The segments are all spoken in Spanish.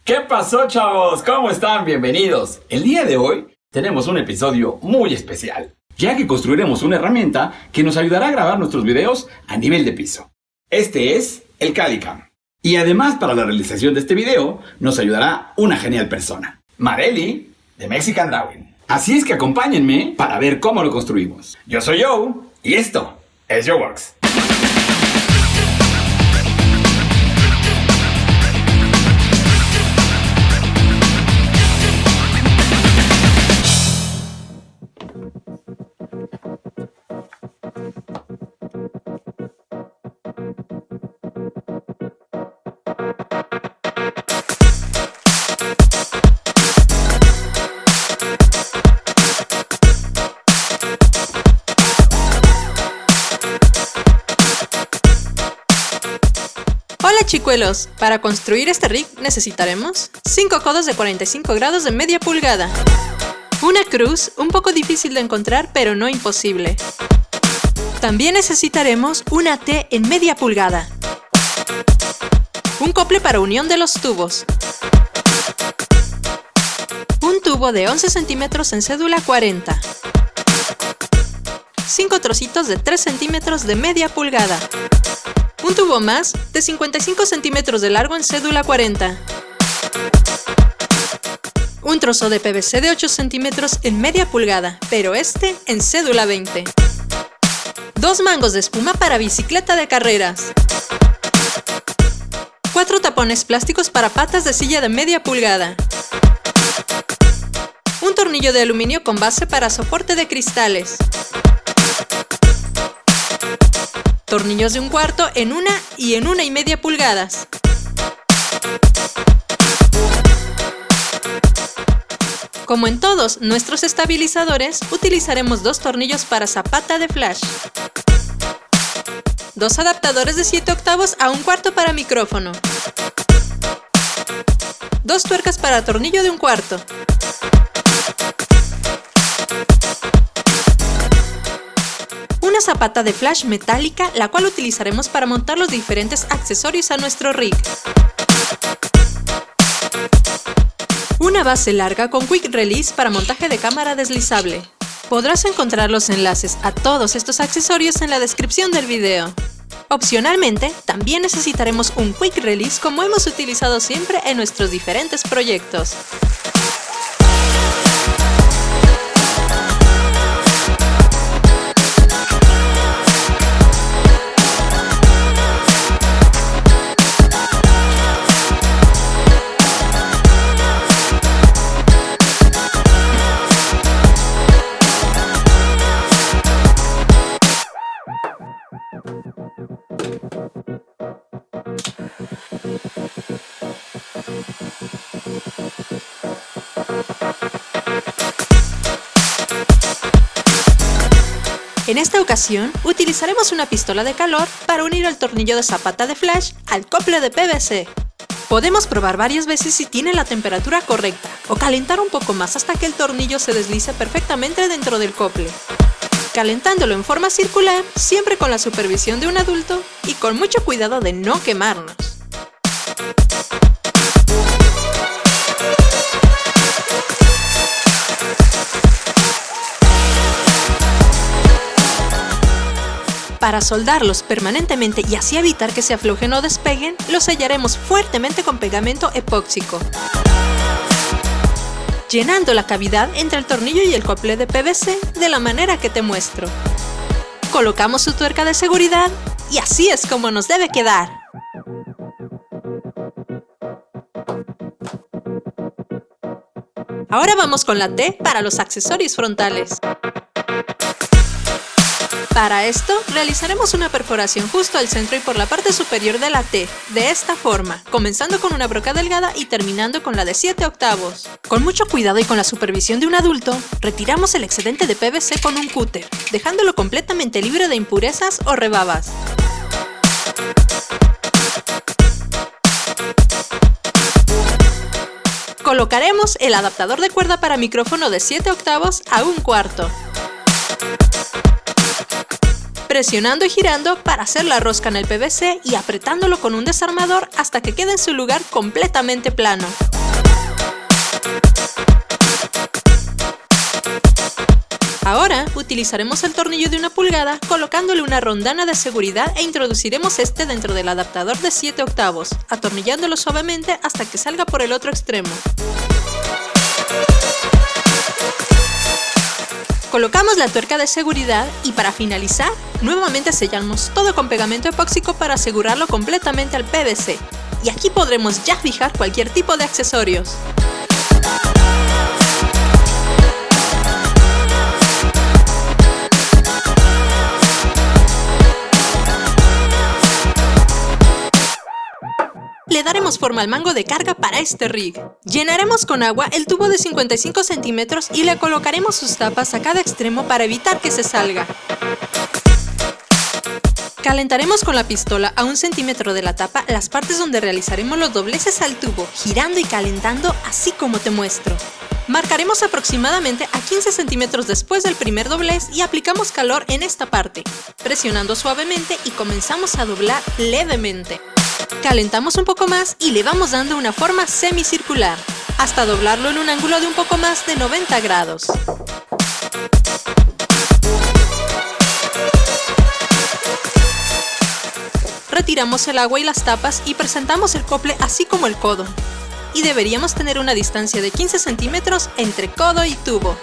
¿Qué pasó, chavos? ¿Cómo están? Bienvenidos. El día de hoy tenemos un episodio muy especial, ya que construiremos una herramienta que nos ayudará a grabar nuestros videos a nivel de piso. Este es el Cadicam. Y además, para la realización de este video, nos ayudará una genial persona, Marely, de Mexican Drawing. Así es que acompáñenme para ver cómo lo construimos. Yo soy Joe, y esto es JoeWorks. Hola chicuelos, para construir este rig necesitaremos 5 codos de 45 grados de media pulgada, una cruz un poco difícil de encontrar pero no imposible. También necesitaremos una T en media pulgada, un cople para unión de los tubos, un tubo de 11 centímetros en cédula 40, 5 trocitos de 3 centímetros de media pulgada, un tubo más de 55 centímetros de largo en cédula 40. Un trozo de PVC de 8 centímetros en media pulgada, pero este en cédula 20. 2 mangos de espuma para bicicleta de carreras. 4 tapones plásticos para patas de silla de media pulgada. Un tornillo de aluminio con base para soporte de cristales. Tornillos de 1/4 en 1 y en 1,5 pulgadas. Como en todos nuestros estabilizadores, utilizaremos 2 tornillos para zapata de flash. 2 adaptadores de 7 octavos a 1/4 para micrófono. 2 tuercas para tornillo de 1/4. Una zapata de flash metálica, la cual utilizaremos para montar los diferentes accesorios a nuestro rig. Una base larga con quick release para montaje de cámara deslizable. Podrás encontrar los enlaces a todos estos accesorios en la descripción del video. Opcionalmente, también necesitaremos un quick release como hemos utilizado siempre en nuestros diferentes proyectos. En esta ocasión, utilizaremos una pistola de calor para unir el tornillo de zapata de flash al cople de PVC. Podemos probar varias veces si tiene la temperatura correcta o calentar un poco más hasta que el tornillo se deslice perfectamente dentro del cople. Calentándolo en forma circular, siempre con la supervisión de un adulto y con mucho cuidado de no quemarnos. Para soldarlos permanentemente y así evitar que se aflojen o despeguen, los sellaremos fuertemente con pegamento epóxico, llenando la cavidad entre el tornillo y el cople de PVC de la manera que te muestro. Colocamos su tuerca de seguridad y así es como nos debe quedar. Ahora vamos con la T para los accesorios frontales. Para esto, realizaremos una perforación justo al centro y por la parte superior de la T, de esta forma, comenzando con una broca delgada y terminando con la de 7 octavos. Con mucho cuidado y con la supervisión de un adulto, retiramos el excedente de PVC con un cúter, dejándolo completamente libre de impurezas o rebabas. Colocaremos el adaptador de cuerda para micrófono de 7 octavos a 1/4. Presionando y girando para hacer la rosca en el PVC y apretándolo con un desarmador hasta que quede en su lugar completamente plano. Ahora utilizaremos el tornillo de 1 pulgada colocándole una rondana de seguridad e introduciremos este dentro del adaptador de 7 octavos, atornillándolo suavemente hasta que salga por el otro extremo. Colocamos la tuerca de seguridad y para finalizar, nuevamente sellamos todo con pegamento epóxico para asegurarlo completamente al PVC. Y aquí podremos ya fijar cualquier tipo de accesorios. Le daremos forma al mango de carga para este rig. Llenaremos con agua el tubo de 55 centímetros y le colocaremos sus tapas a cada extremo para evitar que se salga. Calentaremos con la pistola a 1 centímetro de la tapa las partes donde realizaremos los dobleces al tubo, girando y calentando así como te muestro. Marcaremos aproximadamente a 15 centímetros después del primer doblez y aplicamos calor en esta parte, presionando suavemente y comenzamos a doblar levemente. Calentamos un poco más y le vamos dando una forma semicircular, hasta doblarlo en un ángulo de un poco más de 90 grados. Retiramos el agua y las tapas y presentamos el cople así como el codo. Y deberíamos tener una distancia de 15 centímetros entre codo y tubo.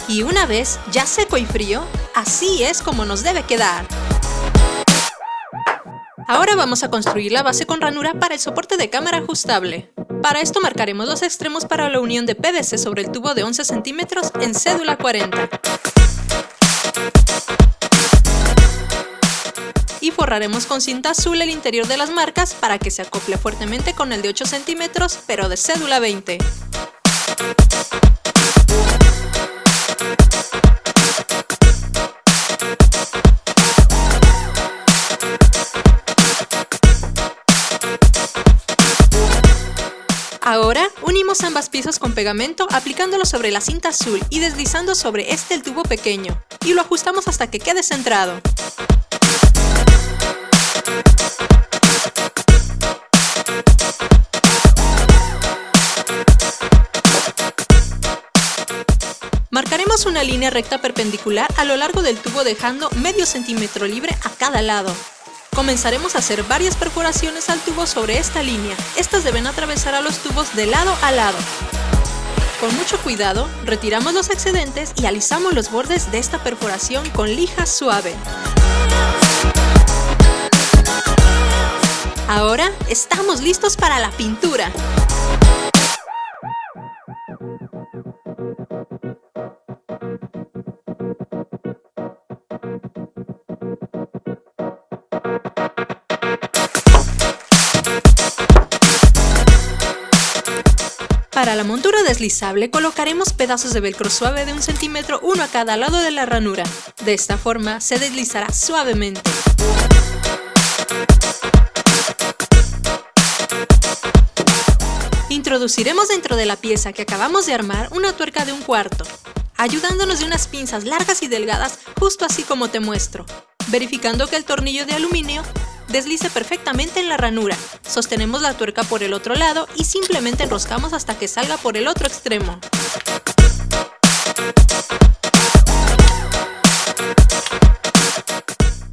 Y una vez ya seco y frío, así es como nos debe quedar. Ahora vamos a construir la base con ranura para el soporte de cámara ajustable. Para esto marcaremos los extremos para la unión de PVC sobre el tubo de 11 centímetros en cédula 40. Y forraremos con cinta azul el interior de las marcas para que se acople fuertemente con el de 8 centímetros, pero de cédula 20. Ahora unimos ambas piezas con pegamento aplicándolo sobre la cinta azul y deslizando sobre este el tubo pequeño y lo ajustamos hasta que quede centrado. Marcaremos una línea recta perpendicular a lo largo del tubo dejando medio centímetro libre a cada lado. Comenzaremos a hacer varias perforaciones al tubo sobre esta línea. Estas deben atravesar a los tubos de lado a lado. Con mucho cuidado, retiramos los excedentes y alisamos los bordes de esta perforación con lija suave. Ahora estamos listos para la pintura. Para la montura deslizable colocaremos pedazos de velcro suave de 1 centímetro, uno a cada lado de la ranura. De esta forma se deslizará suavemente. Introduciremos dentro de la pieza que acabamos de armar una tuerca de 1/4, ayudándonos de unas pinzas largas y delgadas justo así como te muestro, verificando que el tornillo de aluminio deslice perfectamente en la ranura. Sostenemos la tuerca por el otro lado y simplemente enroscamos hasta que salga por el otro extremo.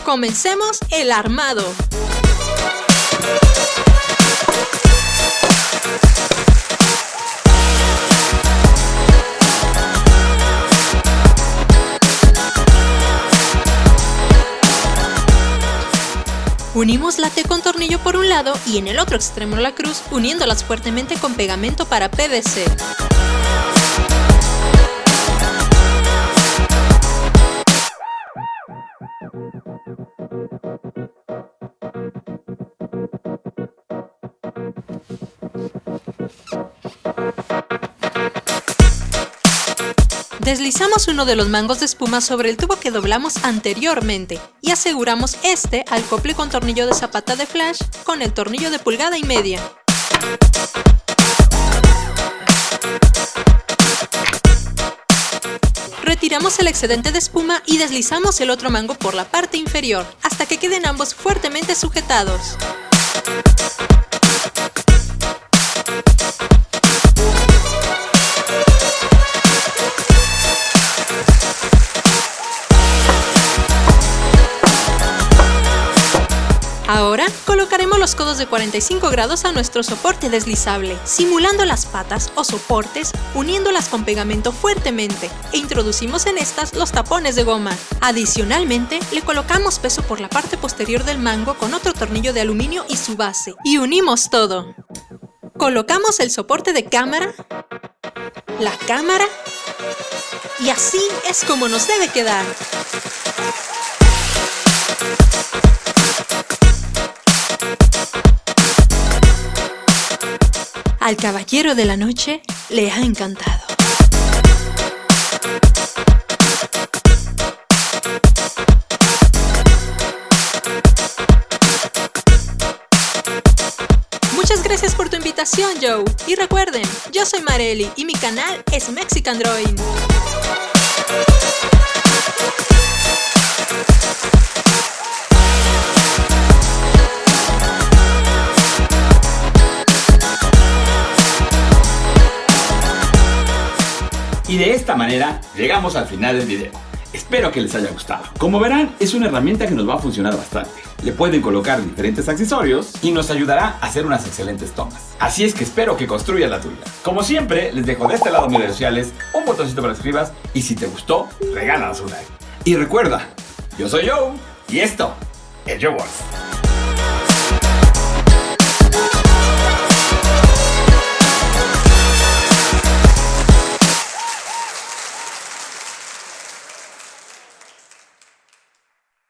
Comencemos el armado. Unimos la T con tornillo por un lado y en el otro extremo la cruz, uniéndolas fuertemente con pegamento para PVC. Deslizamos uno de los mangos de espuma sobre el tubo que doblamos anteriormente y aseguramos este al cople con tornillo de zapata de flash con el tornillo de 1,5 pulgadas. Retiramos el excedente de espuma y deslizamos el otro mango por la parte inferior, hasta que queden ambos fuertemente sujetados. Ahora colocaremos los codos de 45 grados a nuestro soporte deslizable, simulando las patas o soportes, uniéndolas con pegamento fuertemente, e introducimos en estas los tapones de goma. Adicionalmente, le colocamos peso por la parte posterior del mango con otro tornillo de aluminio y su base, y unimos todo. Colocamos el soporte de cámara, la cámara, y así es como nos debe quedar. Al caballero de la noche le ha encantado. Muchas gracias por tu invitación, Joe. Y recuerden, yo soy Marely y mi canal es Mexican Drawing. Y de esta manera llegamos al final del video. Espero que les haya gustado. Como verán, es una herramienta que nos va a funcionar bastante. Le pueden colocar diferentes accesorios y nos ayudará a hacer unas excelentes tomas. Así es que espero que construyas la tuya. Como siempre, les dejo de este lado mis redes sociales, un botoncito para que escribas, y si te gustó, regálanos un like. Y recuerda, yo soy Joe y esto es Joe Works.